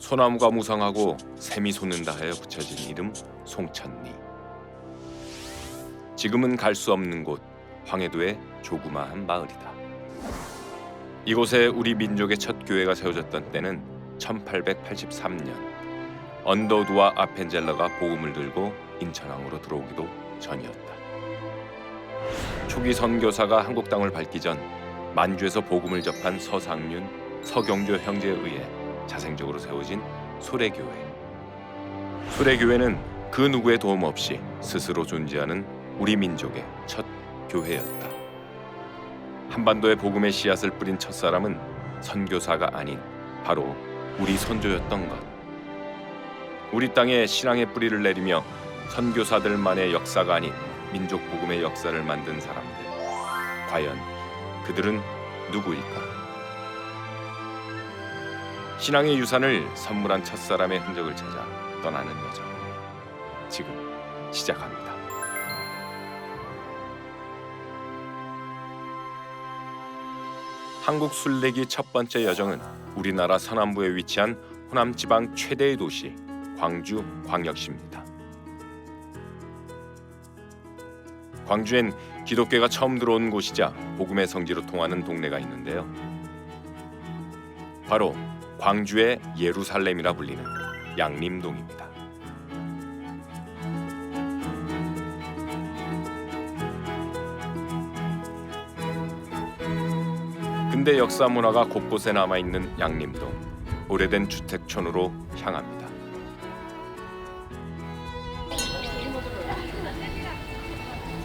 소나무가 무성하고 샘이 솟는다 하여 붙여진 이름 송천리. 지금은 갈 수 없는 곳 황해도의 조그마한 마을이다. 이곳에 우리 민족의 첫 교회가 세워졌던 때는 1883년. 언더우드와 아펜젤러가 복음을 들고 인천항으로 들어오기도 전이었다. 초기 선교사가 한국 땅을 밟기 전 만주에서 복음을 접한 서상륜, 서경조 형제에 의해 자생적으로 세워진 소래교회. 소래교회는 그 누구의 도움 없이 스스로 존재하는 우리 민족의 첫 교회였다. 한반도에 복음의 씨앗을 뿌린 첫사람은 선교사가 아닌 바로 우리 선조였던 것. 우리 땅에 신앙의 뿌리를 내리며 선교사들만의 역사가 아닌 민족 복음의 역사를 만든 사람들. 과연 그들은 누구일까? 신앙의 유산을 선물한 첫사람의 흔적을 찾아 떠나는 여정. 지금 시작합니다. 한국 순례기 첫 번째 여정은 우리나라 서남부에 위치한 호남 지방 최대의 도시 광주 광역시입니다. 광주엔 기독교가 처음 들어온 곳이자 복음의 성지로 통하는 동네가 있는데요. 바로 광주의 예루살렘이라 불리는 양림동입니다. 근대 역사 문화가 곳곳에 남아있는 양림동. 오래된 주택촌으로 향합니다.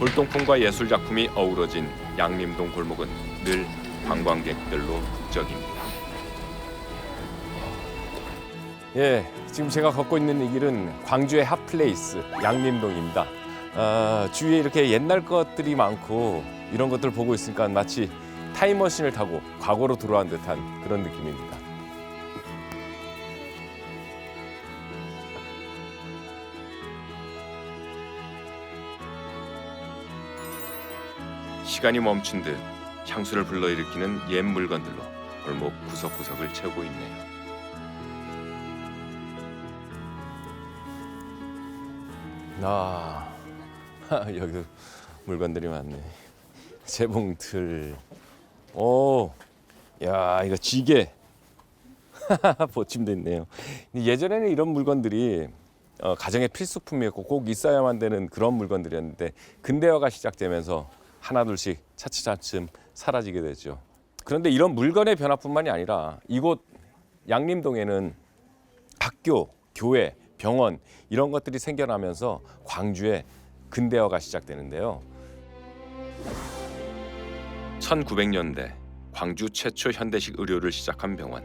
골동품과 예술작품이 어우러진 양림동 골목은 늘 관광객들로 북적입니다. 예, 지금 제가 걷고 있는 이 길은 광주의 핫플레이스 양림동입니다. 주위에 이렇게 옛날 것들이 많고 이런 것들 보고 있으니까 마치 타임머신을 타고 과거로 돌아온 듯한 그런 느낌입니다. 시간이 멈춘 듯 향수를 불러일으키는 옛 물건들로 골목 구석구석을 채우고 있네요. 여기도 물건들이 많네. 재봉틀. 오, 야, 이거 지게. 보침도 있네요. 예전에는 이런 물건들이 가정의 필수품이었고 꼭 있어야만 되는 그런 물건들이었는데 근대화가 시작되면서 하나둘씩 차츰차츰 사라지게 되죠. 그런데 이런 물건의 변화뿐만이 아니라 이곳 양림동에는 학교, 교회, 병원 이런 것들이 생겨나면서 광주의 근대화가 시작되는데요. 1900년대 광주 최초 현대식 의료를 시작한 병원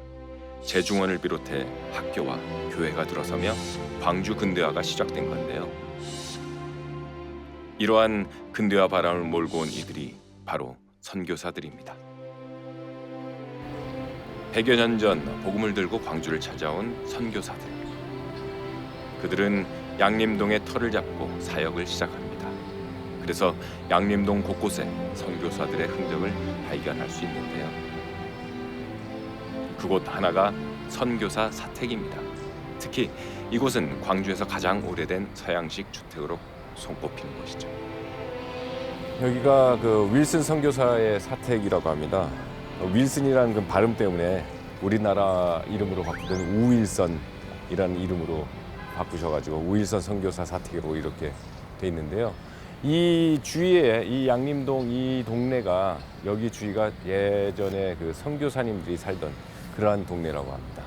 제중원을 비롯해 학교와 교회가 들어서며 광주 근대화가 시작된 건데요. 이러한 근대화 바람을 몰고 온 이들이 바로 선교사들입니다. 100여 년 전 복음을 들고 광주를 찾아온 선교사들. 그들은 양림동의 터를 잡고 사역을 시작합니다. 그래서 양림동 곳곳에 선교사들의 흔적을 발견할 수 있는데요. 그곳 하나가 선교사 사택입니다. 특히 이곳은 광주에서 가장 오래된 서양식 주택으로 손꼽히는 곳이죠. 여기가 그 윌슨 선교사의 사택이라고 합니다. 윌슨이라는 그 발음 때문에 우리나라 이름으로 바꾸던 우윌선이라는 이름으로 바꾸셔가지고 우윌선 선교사 사택으로 이렇게 돼 있는데요. 이 주위에 이 양림동 이 동네가 여기 주위가 예전에 그 선교사님들이 살던 그러한 동네라고 합니다.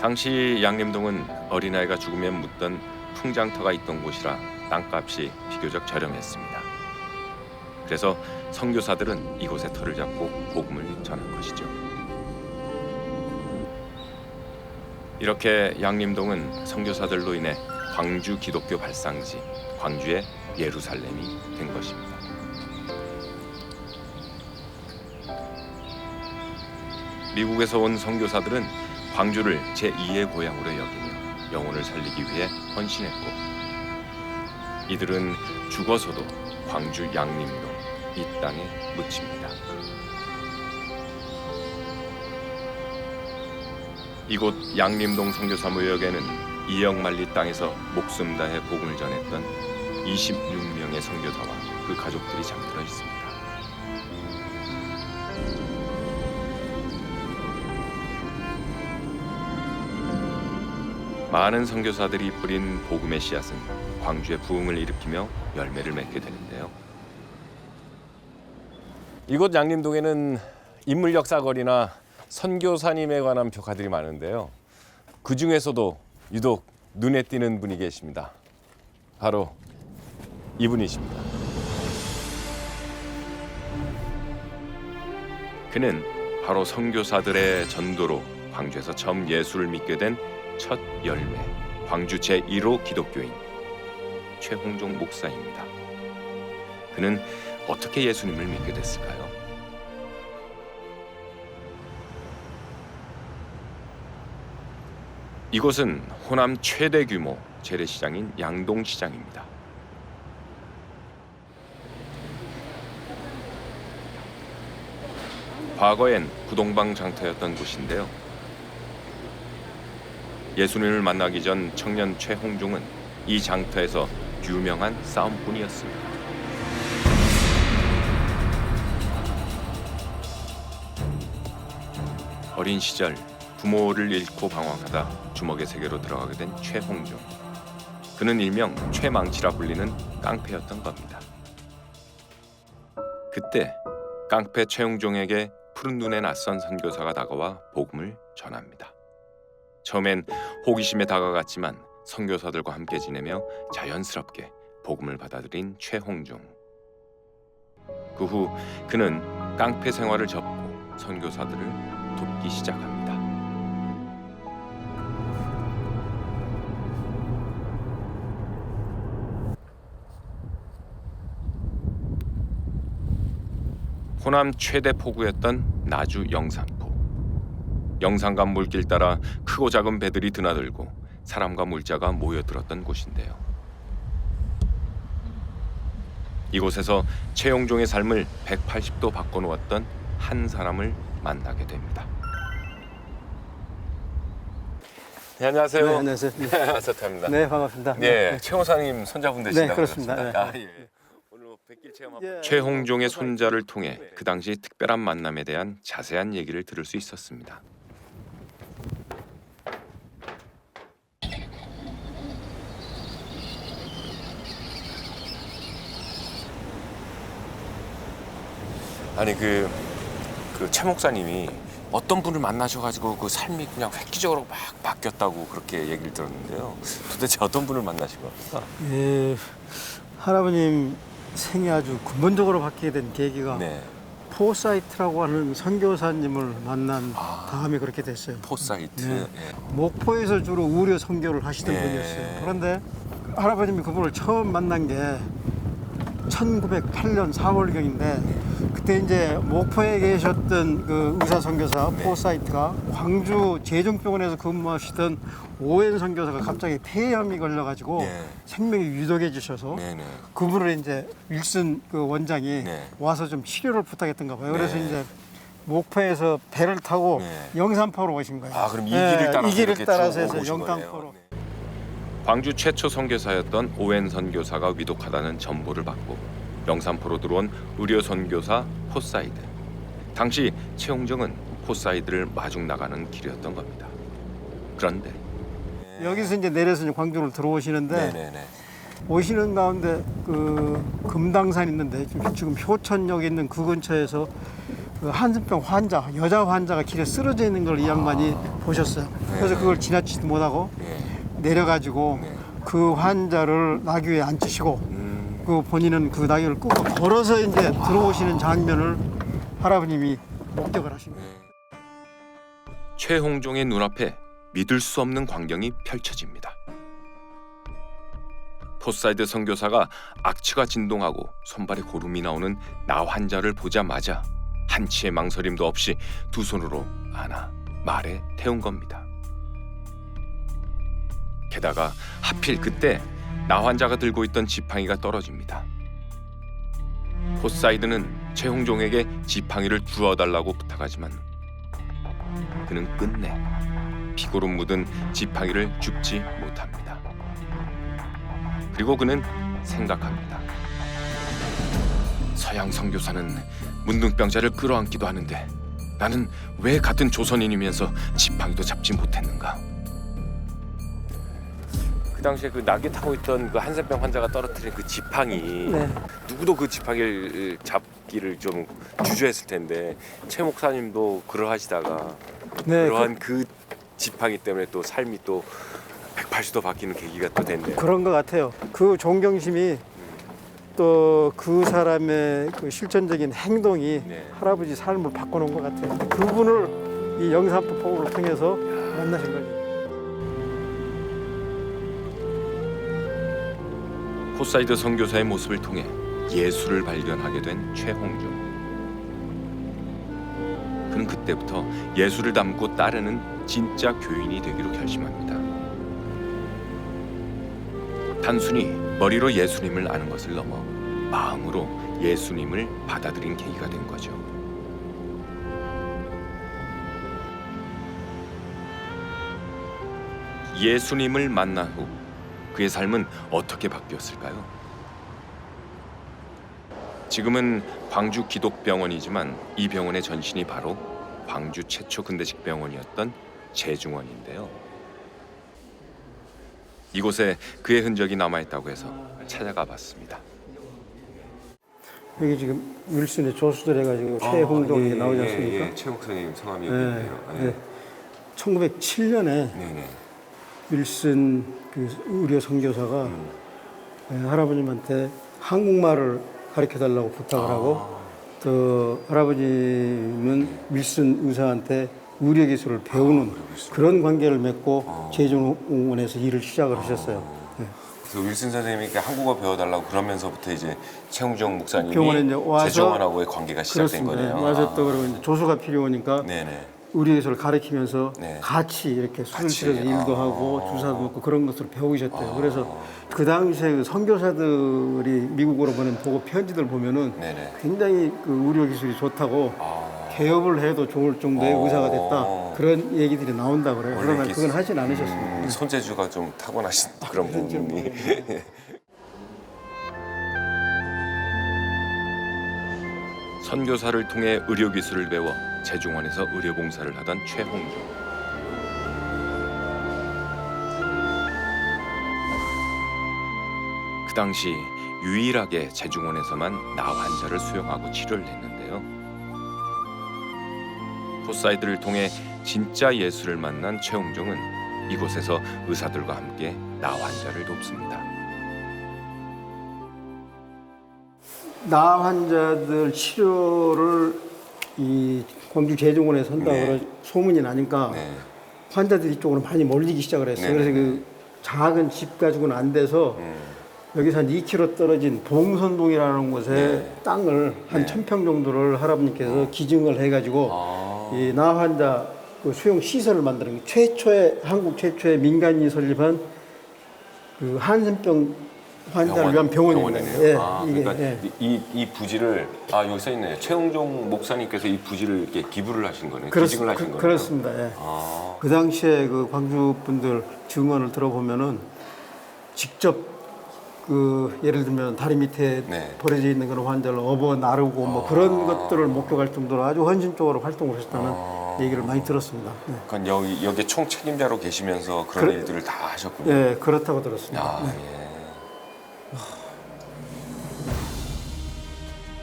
당시 양림동은 어린아이가 죽으면 묻던 풍장터가 있던 곳이라 땅값이 비교적 저렴했습니다. 그래서 선교사들은 이곳에 터를 잡고 복음을 전한 것이죠. 이렇게 양림동은 선교사들로 인해 광주 기독교 발상지, 광주의 예루살렘이 된 것입니다. 미국에서 온 선교사들은 광주를 제2의 고향으로 여기며 영혼을 살리기 위해 헌신했고, 이들은 죽어서도 광주 양림동 이 땅에 묻힙니다. 이곳 양림동 선교사무역에는 이역만리 땅에서 목숨 다해 복음을 전했던 26명의 선교사와 그 가족들이 잠들어 있습니다. 많은 선교사들이 뿌린 복음의 씨앗은 광주의 부흥을 일으키며 열매를 맺게 되는데요. 이곳 양림동에는 인물 역사거리나 선교사님에 관한 벽화들이 많은데요. 그 중에서도 유독 눈에 띄는 분이 계십니다. 바로 이분이십니다. 그는 바로 선교사들의 전도로 광주에서 처음 예수를 믿게 된 첫 열매, 광주 제1호 기독교인 최홍종 목사입니다. 그는 어떻게 예수님을 믿게 됐을까요? 이곳은 호남 최대 규모 재래시장인 양동시장입니다. 과거엔 구동방 장터였던 곳인데요. 예수님을 만나기 전 청년 최홍종은 이 장터에서 유명한 싸움꾼이었습니다. 어린 시절 부모를 잃고 방황하다 주먹의 세계로 들어가게 된 최홍종. 그는 일명 최망치라 불리는 깡패였던 겁니다. 그때 깡패 최홍종에게 푸른 눈에 낯선 선교사가 다가와 복음을 전합니다. 처음엔 호기심에 다가갔지만 선교사들과 함께 지내며 자연스럽게 복음을 받아들인 최홍종. 그 후 그는 깡패 생활을 접고 선교사들을 돕기 시작합니다. 호남 최대 포구였던 나주 영산포. 영산강 물길 따라 크고 작은 배들이 드나들고 사람과 물자가 모여들었던 곳인데요. 이곳에서 최홍종의 삶을 180도 바꿔놓았던 한 사람을 만나게 됩니다. 네, 안녕하세요. 네, 안녕하세요. 네. 서태입니다. 네, 반갑습니다. 네, 최 호사님 손자분 되시다고 네, 그렇습니다. 그랬습니다. 네. 예. 오늘 뭐 백길 체험 예. 최홍종의 손자를 통해 그 당시 특별한 만남에 대한 자세한 얘기를 들을 수 있었습니다. 아니 그최 목사님이 어떤 분을 만나셔가지고 그 삶이 그냥 획기적으로 막 바뀌었다고 그렇게 얘기를 들었는데요. 도대체 어떤 분을 만나신 겁니까? 예, 할아버님 생이 아주 근본적으로 바뀌게 된 계기가 네, 포사이트라고 하는 선교사님을 만난 다음에 그렇게 됐어요. 포사이트. 네. 예. 목포에서 주로 의료 선교를 하시던 네. 분이었어요. 그런데 할아버님이 그분을 처음 만난 게 1908년 4월경인데 그때 이제 목포에 계셨던 그 의사 선교사 네. 포사이트가 광주 제중병원에서 근무하시던 오웬 선교사가 갑자기 폐렴이 걸려가지고 네. 생명이 유독해지셔서 네네. 그분을 이제 윌슨 그 원장이 네. 와서 좀 치료를 부탁했던가 봐요. 그래서 네. 이제 목포에서 배를 타고 네. 영산포로 오신 거예요. 아, 그럼 이 길을 따라서 이 길을 이렇게 따라서 쭉 해서 오신 영산포로. 거네요. 네. 광주 최초 선교사였던 오웬 선교사가 위독하다는 전보를 받고 영산포로 들어온 의료 선교사 포사이드. 당시 최홍종은 포사이드를 마중 나가는 길이었던 겁니다. 그런데 여기서 이제 내려서 이제 광주로 들어오시는데 네네네. 오시는 가운데 그 금당산 있는데 지금 효천역에 있는 그 근처에서 그 한센병 환자, 여자 환자가 길에 쓰러져 있는 걸 이 양반이 보셨어요. 그래서 그걸 지나치지도 못하고 네. 내려가지고 네. 그 환자를 나귀에 앉히시고 그 본인은 그 나귀를 끌고 걸어서 이제 들어오시는 장면을 할아버님이 목격을 하신 거예요. 최홍종의 눈앞에 믿을 수 없는 광경이 펼쳐집니다. 포사이드 선교사가 악취가 진동하고 손발에 고름이 나오는 나 환자를 보자마자 한치의 망설임도 없이 두 손으로 안아 말에 태운 겁니다. 게다가 하필 그때 나 환자가 들고 있던 지팡이가 떨어집니다. 포사이드는 최홍종에게 지팡이를 주워달라고 부탁하지만 그는 끝내 피고로 묻은 지팡이를 줍지 못합니다. 그리고 그는 생각합니다. 서양 선교사는 문둥병자를 끌어안기도 하는데 나는 왜 같은 조선인이면서 지팡이도 잡지 못했는가? 그 당시에 그 낙에 타고 있던 그 한센병 환자가 떨어뜨린 그 지팡이, 네. 누구도 그 지팡이를 잡기를 좀 주저했을 텐데 최 목사님도 그러하시다가 네, 그러한 그 지팡이 때문에 또 삶이 또 180도 바뀌는 계기가 또 됐네요. 그런 것 같아요. 그 존경심이 또 그 사람의 그 실천적인 행동이 네. 할아버지 삶을 바꿔놓은 것 같아요. 그분을 이 영산포 포구를 통해서 만나신 거죠. 포사이드 선교사의 모습을 통해 예수를 발견하게 된 최홍중. 그는 그때부터 예수를 닮고 따르는 진짜 교인이 되기로 결심합니다. 단순히 머리로 예수님을 아는 것을 넘어 마음으로 예수님을 받아들인 계기가 된 거죠. 예수님을 만난 후 그의 삶은 어떻게 바뀌었을까요? 지금은 광주 기독병원이지만 이 병원의 전신이 바로 광주 최초 근대식 병원이었던 제중원인데요. 이곳에 그의 흔적이 남아있다고 해서 찾아가 봤습니다. 여기 지금 윌슨의 조수들 해가지고 최홍동이 나오지 않습니까? 최 목사님 성함이 네, 있네요. 네. 1907년에 네네. 윌슨 그 의료 선교사가 할아버님한테 한국말을 가르쳐 달라고 부탁을 하고 또 할아버님은 윌슨 의사한테 의료 기술을 배우는 그런 관계를 맺고 제중원에서 일을 시작을 하셨어요. 네. 그래서 윌슨 선생님께 한국어 배워달라고 그러면서부터 이제 최홍종 목사님이 병원에 이제 와서 제중원하고의 관계가 시작된 그렇습니다. 거네요. 와서 또 그러고 이제 조수가 필요하니까 네네. 의료 기술을 가르치면서 네. 같이 이렇게 수술실에서 같이. 일도 하고 주사도 놓고 그런 것을 배우셨대요. 그래서 그 당시에 그 선교사들이 미국으로 보낸 보고 편지들 보면은 네네. 굉장히 그 의료 기술이 좋다고 개업을 해도 좋을 정도의 의사가 됐다 그런 얘기들이 나온다 그래요. 원래 그러나 이렇게 그건 하진 않으셨습니다. 손재주가 좀 타고나신 그런 부분이. 선교사를 통해 의료 기술을 배워 제중원에서 의료 봉사를 하던 최홍중. 그 당시 유일하게 제중원에서만 나 환자를 수용하고 치료를 했는데요. 포사이드를 통해 진짜 예수를 만난 최홍종은 이곳에서 의사들과 함께 나 환자를 돕습니다. 나 환자들 치료를 이 광주 제중원에서 한다고 네. 소문이 나니까 네. 환자들이 이쪽으로 많이 몰리기 시작을 했어요. 네. 그래서 그 작은 집 가지고는 안 돼서 여기서 한 2km 떨어진 봉선동이라는 곳에 네. 땅을 한 네. 1000평 정도를 할아버님께서 기증을 해가지고 이 나 환자 그 수용 시설을 만드는 게 최초의 한국 최초의 민간인이 설립한 그 한센병 환자를 위한 병원입니다. 병원이네요. 이게 그러니까 예. 이 부지를 여기 써 있네요. 최홍종 목사님께서 이 부지를 이렇게 기부를 하신 거네요. 기증을 하신 거네요. 그렇습니다. 예. 그 당시에 그 광주 분들 증언을 들어보면은 직접 그 예를 들면 다리 밑에 네. 버려져 있는 그런 환자를 업어 나르고 뭐 그런 것들을 목격할 정도로 아주 헌신적으로 활동을 하셨다는 얘기를 많이 들었습니다. 네. 그러니까 여기 총 책임자로 계시면서 그런 일들을 다 하셨군요. 예, 그렇다고 들었습니다. 네.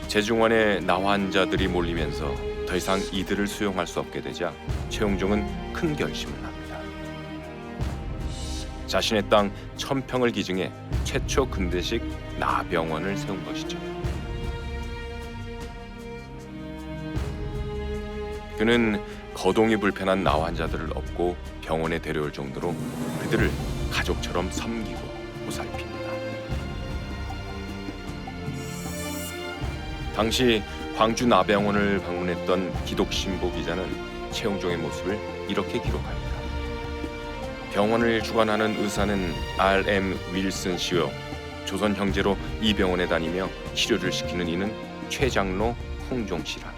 제중원에 나 환자들이 몰리면서 더 이상 이들을 수용할 수 없게 되자 최홍종은 큰 결심을 합니다. 자신의 땅 1000평을 기증해 최초 근대식 나병원을 세운 것이죠. 그는 거동이 불편한 나 환자들을 업고 병원에 데려올 정도로 그들을 가족처럼 섬기고 보살핍니다. 당시 광주 나병원을 방문했던 기독신보 기자는 최홍종의 모습을 이렇게 기록합니다. 병원을 주관하는 의사는 R.M. 윌슨 씨요. 조선 형제로 이 병원에 다니며 치료를 시키는 이는 최장로 홍종 씨라.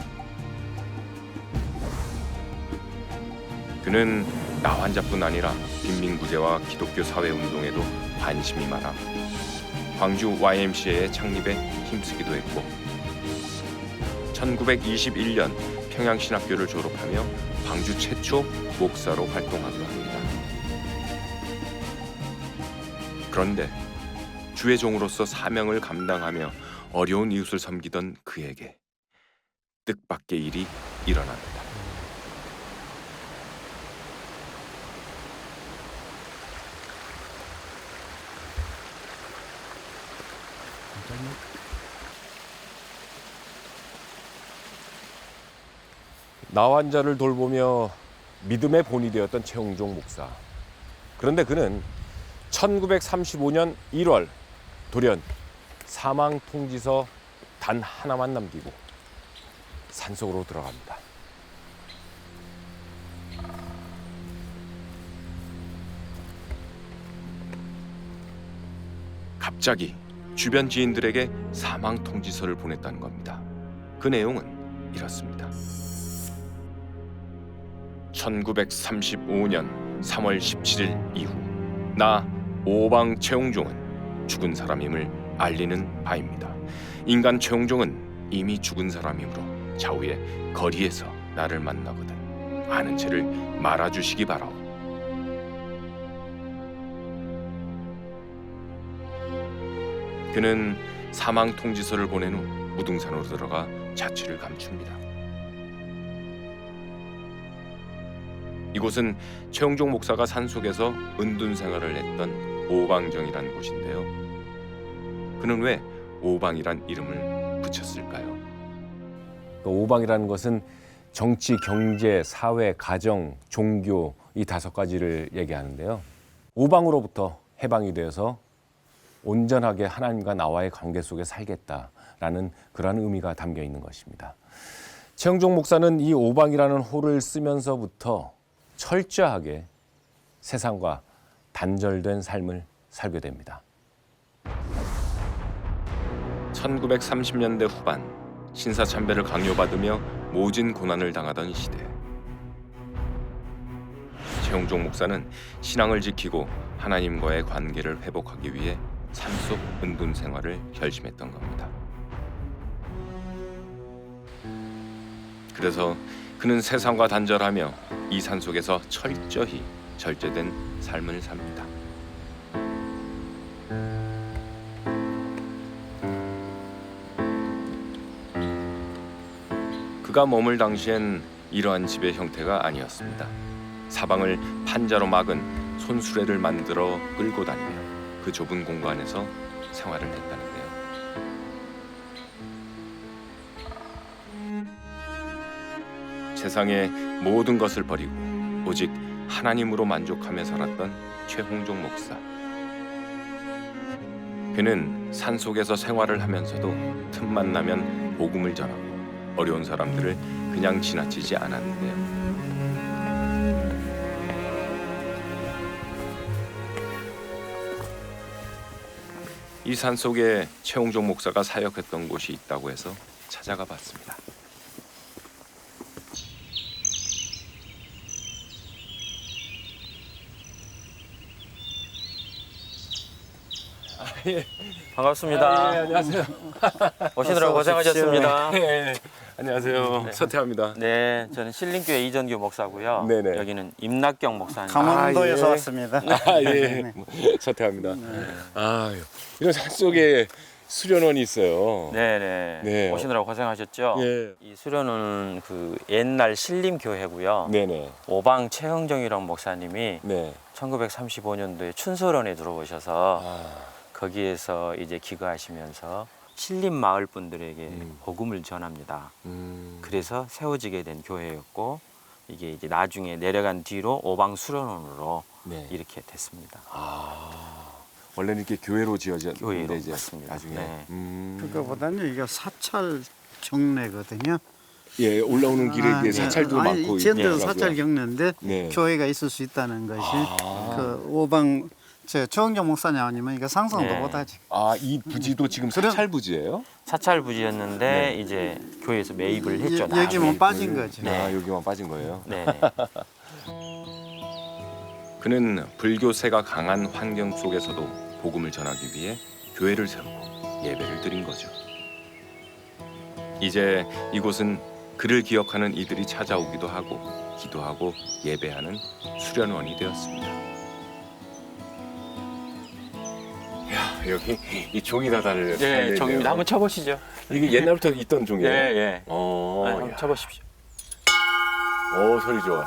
그는 나 환자뿐 아니라 빈민구제와 기독교 사회 운동에도 관심이 많아 광주 YMCA의 창립에 힘쓰기도 했고 1921년 평양신학교를 졸업하며 광주 최초 목사로 활동하기도 합니다. 그런데 주의 종으로서 사명을 감당하며 어려운 이웃을 섬기던 그에게 뜻밖의 일이 일어납니다. 나 환자를 돌보며 믿음의 본이 되었던 최홍종 목사. 그런데 그는 1935년 1월 돌연 사망 통지서 단 하나만 남기고 산속으로 들어갑니다. 갑자기 주변 지인들에게 사망 통지서를 보냈다는 겁니다. 그 내용은 이렇습니다. 1935년 3월 17일 이후 나 오방 최홍종은 죽은 사람임을 알리는 바입니다. 인간 최홍종은 이미 죽은 사람이므로 좌우에 거리에서 나를 만나거든 아는 채를 말아주시기 바라오. 그는 사망 통지서를 보낸 후 무등산으로 들어가 자취를 감춥니다. 이곳은 최홍종 목사가 산속에서 은둔 생활을 했던 오방정이라는 곳인데요. 그는 왜 오방이란 이름을 붙였을까요? 오방이라는 것은 정치, 경제, 사회, 가정, 종교 이 5가지를 얘기하는데요. 오방으로부터 해방이 되어서 온전하게 하나님과 나와의 관계 속에 살겠다라는 그런 의미가 담겨 있는 것입니다. 최홍종 목사는 이 오방이라는 호를 쓰면서부터 철저하게 세상과 단절된 삶을 살게 됩니다. 1930년대 후반 신사참배를 강요받으며 모진 고난을 당하던 시대 최홍종 목사는 신앙을 지키고 하나님과의 관계를 회복하기 위해 산속 은둔 생활을 결심했던 겁니다. 그래서 그는 세상과 단절하며 이 산속에서 철저히 절제된 삶을 삽니다. 그가 머물 당시엔 이러한 집의 형태가 아니었습니다. 사방을 판자로 막은 손수레를 만들어 끌고 다니며 그 좁은 공간에서 생활을 했다는데요. 세상의 모든 것을 버리고 오직 하나님으로 만족하며 살았던 최홍종 목사. 그는 산속에서 생활을 하면서도 틈만 나면 복음을 전하고 어려운 사람들을 그냥 지나치지 않았는데요. 이 산속에 최홍종 목사가 사역했던 곳이 있다고 해서 찾아가 봤습니다. 반갑습니다. 안녕하세요. 오시느라고 고생하셨습니다. 안녕하세요. 서태합니다. 네, 저는 신림교회 이전규 목사고요. 네네. 여기는 임낙경 목사님. 강원도에서 예. 왔습니다. 예. 서태합니다. 이런 산속에 수련원이 있어요. 네네. 네. 오시느라고 고생하셨죠. 예. 이 수련은 그 옛날 신림교회고요. 네네. 오방 최흥정이라는 목사님이 네. 1935년도에 춘소론에 들어오셔서 거기에서 이제 기거하시면서 신림 마을 분들에게 복음을 전합니다. 그래서 세워지게 된 교회였고 이게 이제 나중에 내려간 뒤로 오방 수련원으로 네. 이렇게 됐습니다. 원래는 이렇게 교회로 지어졌는데 교회로 이제 맞습니다. 나중에 네. 그거보다는 이게 사찰 경례거든요. 예, 올라오는 길에 이게 사찰도 많고 지연돼서 있더라고요. 사찰 경례인데 네. 교회가 있을 수 있다는 것이 그 오방 최홍정 목사님 아니면 이거 상상도 네. 못하지. 이 부지도 지금 사찰 부지예요? 사찰 부지였는데 이제 교회에서 매입을 했죠. 여기만 나중에. 빠진 거죠. 네. 여기만 빠진 거예요. 네. 그는 불교세가 강한 환경 속에서도 복음을 전하기 위해 교회를 세우고 예배를 드린 거죠. 이제 이곳은 그를 기억하는 이들이 찾아오기도 하고 기도하고 예배하는 수련원이 되었습니다. 야, 여기 이 종이다 다를 예, 종입니다. 한번 쳐보시죠. 이게 옛날부터 있던 예, 종이에요. 예. 한번 야. 쳐보십시오. 오, 소리 좋아.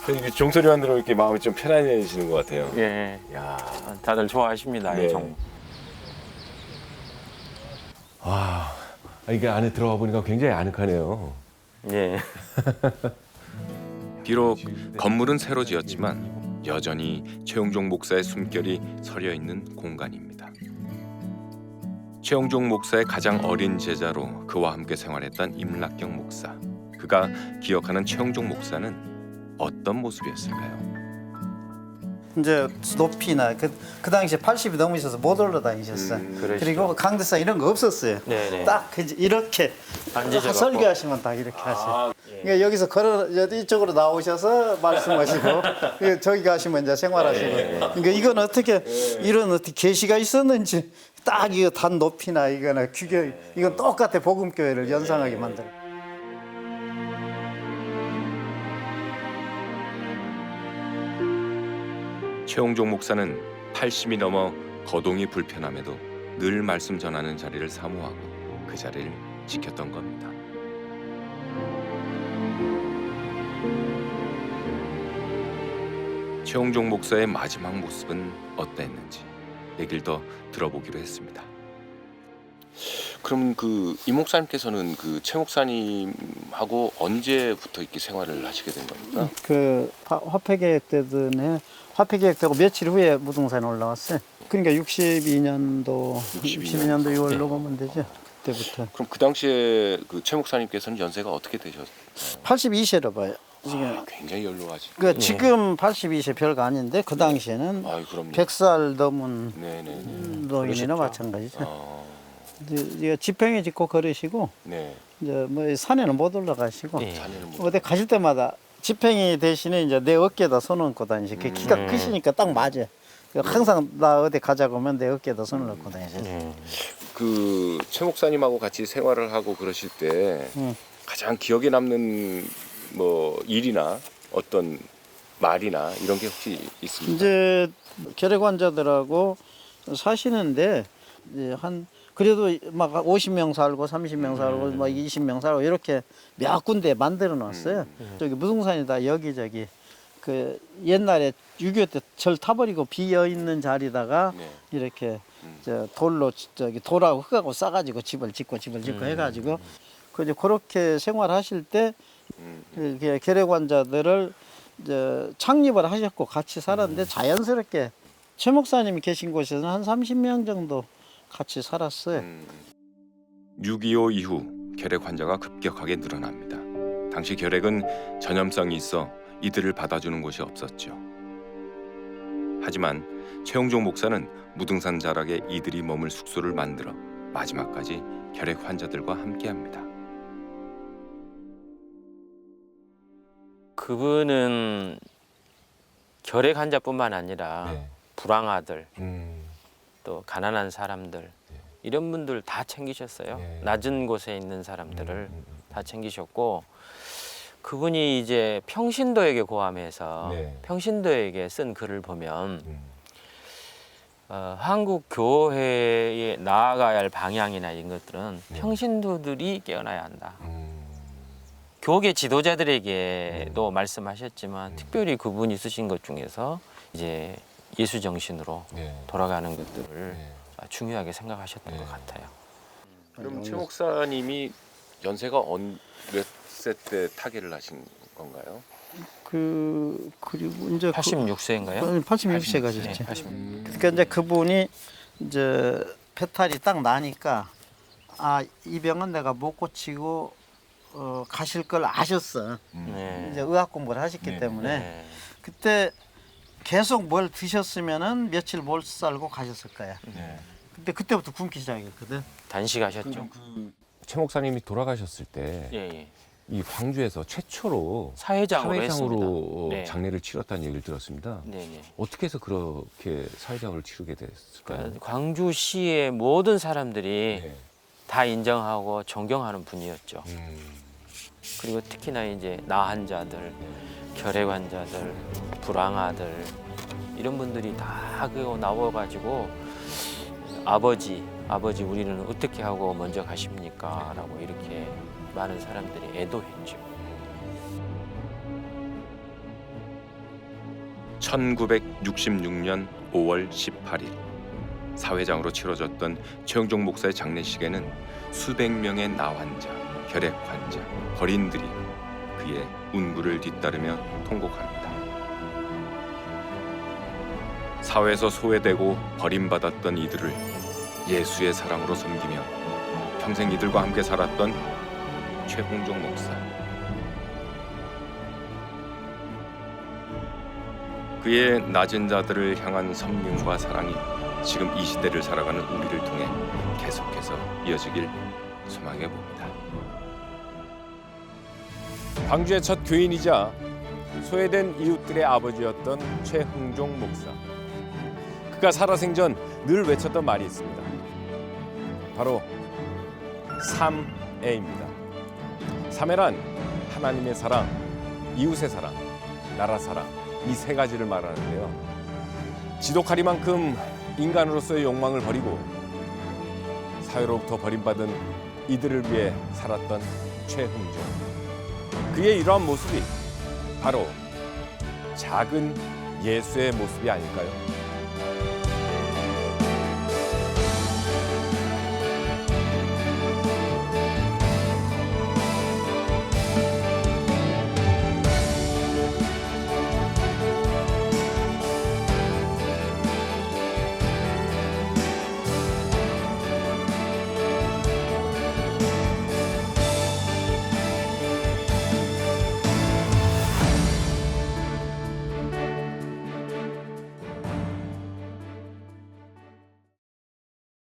이게 종소리만 들으면 이렇게 마음이 좀 편안해지는 것 같아요. 예, 야, 다들 좋아하십니다. 네. 이 종. 와, 이게 안에 들어가 보니까 굉장히 아늑하네요. 예. 비록 건물은 새로 지었지만 여전히 최영종 목사의 숨결이 서려 있는 공간입니다. 최영종 목사의 가장 어린 제자로 그와 함께 생활했던 임락경 목사. 그가 기억하는 최영종 목사는 어떤 모습이었을까요? 이제 높이나 그 당시에 80이 넘으셔서 못 올라다니셨어요. 그러시죠. 그리고 강대상 이런 거 없었어요. 네네. 딱 이렇게 앉으셔갖고. 설교하시면 딱 이렇게 하세요. 그러니까 여기서 걸어 이쪽으로 나오셔서 말씀하시고 저기 가시면 이제 생활하시고. 그러니까 이건 어떻게 이런 어떻게 계시가 있었는지 딱 이거 단 높이나 이거나 규격 이건 똑같아 복음교회를 연상하게 만들어. 최영종 목사는 80이 넘어 거동이 불편함에도 늘 말씀 전하는 자리를 사모하고 그 자리를 지켰던 겁니다. 최영종 목사의 마지막 모습은 어떠했는지 얘기를 더 들어보기로 했습니다. 그럼 그 이 목사님께서는 그 최 목사님하고 언제부터 이렇게 생활을 하시게 된 겁니까? 그 화폐계획 때든에 화폐계획 되고 며칠 후에 무등산에 올라왔어요. 그러니까 62년도 62년도 6월로 보면 되죠. 그때부터 그럼 그 당시에 그 최 목사님께서는 연세가 어떻게 되셨어요? 82세로 봐요. 지금 아, 굉장히 연로하지. 그 지금 82세 별거 아닌데 그 당시에는 아유, 그럼요. 100살 넘은 네네네. 노인이나 마찬가지죠. 아, 이제 지팽이 짚고 걸으시고 네. 이제 뭐 산에는 못 올라가시고 예. 자네는 뭐 어디 가실 때마다 지팽이 대신에 이제 내 어깨에다 손 얹고 다니시고 그 키가 크시니까 딱 맞아. 항상 나 어디 가자고 하면 내 어깨에다 손을 얹고 다니세요. 그 최 목사님하고 같이 생활을 하고 그러실 때 가장 기억에 남는 뭐 일이나 어떤 말이나 이런 게 혹시 있습니까? 이제 결핵 환자들하고 사시는데 이제 한 그래도 막 50명 살고 30명 살고 막 20명 살고 이렇게 몇 군데 만들어 놨어요. 저기 무등산이다 여기저기 그 옛날에 6.25 때 절 타버리고 비어 있는 자리다가 네. 이렇게 저 돌로 저기 돌하고 흙하고 싸가지고 집을 짓고 해가지고 그 이제 그렇게 생활하실 때 이렇게 결핵 환자들을 이제 창립을 하셨고 같이 살았는데 자연스럽게 최 목사님이 계신 곳에서는 한 30명 정도 같이 살았어요. 6.25 이후 결핵 환자가 급격하게 늘어납니다. 당시 결핵은 전염성이 있어 이들을 받아주는 곳이 없었죠. 하지만 최영종 목사는 무등산 자락에 이들이 머물 숙소를 만들어 마지막까지 결핵 환자들과 함께합니다. 그분은 결핵 환자뿐만 아니라 네. 불황아들, 또 가난한 사람들 이런 분들 다 챙기셨어요. 네. 낮은 곳에 있는 사람들을 다 챙기셨고 그분이 이제 평신도에게 고함해서 네. 평신도에게 쓴 글을 보면 한국 교회에 나아가야 할 방향이나 이런 것들은 평신도들이 깨어나야 한다. 교계 지도자들에게도 말씀하셨지만 특별히 그분이 쓰신 것 중에서 이제 예수 정신으로 네. 돌아가는 것들을 네. 중요하게 생각하셨던 네. 것 같아요. 그럼 최 목사님이 연세가 몇 세 때 타계를 하신 건가요? 그리고 이제 86세인가요? 86세가 네, 됐죠. 86. 그러니까 이제 그분이 이제 배탈이 딱 나니까 아 이 병은 내가 못 고치고 가실 걸 아셨어. 네. 이제 의학 공부를 하셨기 때문에 네. 그때 계속 뭘 드셨으면은 며칠 못 살고 가셨을 거야. 네. 근데 그때부터 굶기 시작했거든. 단식하셨죠? 최 목사님이 돌아가셨을 때 예, 예. 이 광주에서 최초로 사회장으로 사회장으로 했습니다. 네. 장례를 치렀다는 얘기를 들었습니다. 네네. 어떻게 해서 그렇게 사회장을 치르게 됐을까요? 그러니까 광주시의 모든 사람들이 네. 다 인정하고 존경하는 분이었죠. 음. 그리고 특히나 이제 나 환자들, 결핵 환자들, 불황아들 이런 분들이 다 그거 나와가지고 아버지 우리는 어떻게 하고 먼저 가십니까? 라고 이렇게 많은 사람들이 애도했죠. 1966년 5월 18일 사회장으로 치러졌던 최영종 목사의 장례식에는 수백 명의 나 환자, 결핵 환자, 거린들이 그의 운구를 뒤따르며 통곡합니다. 사회에서 소외되고 버림받았던 이들을 예수의 사랑으로 섬기며 평생 이들과 함께 살았던 최홍종 목사. 그의 낮은 자들을 향한 섬김과 사랑이 지금 이 시대를 살아가는 우리를 통해 계속해서 이어지길 소망해 봅니다. 광주의 첫 교인이자 소외된 이웃들의 아버지였던 최흥종 목사. 그가 살아생전 늘 외쳤던 말이 있습니다. 바로 3애입니다. 3애란 하나님의 사랑, 이웃의 사랑, 나라 사랑, 이 세 가지를 말하는데요. 지독하리만큼 인간으로서의 욕망을 버리고 사회로부터 버림받은 이들을 위해 살았던 최흥종. 그의 이러한 모습이 바로 작은 예수의 모습이 아닐까요?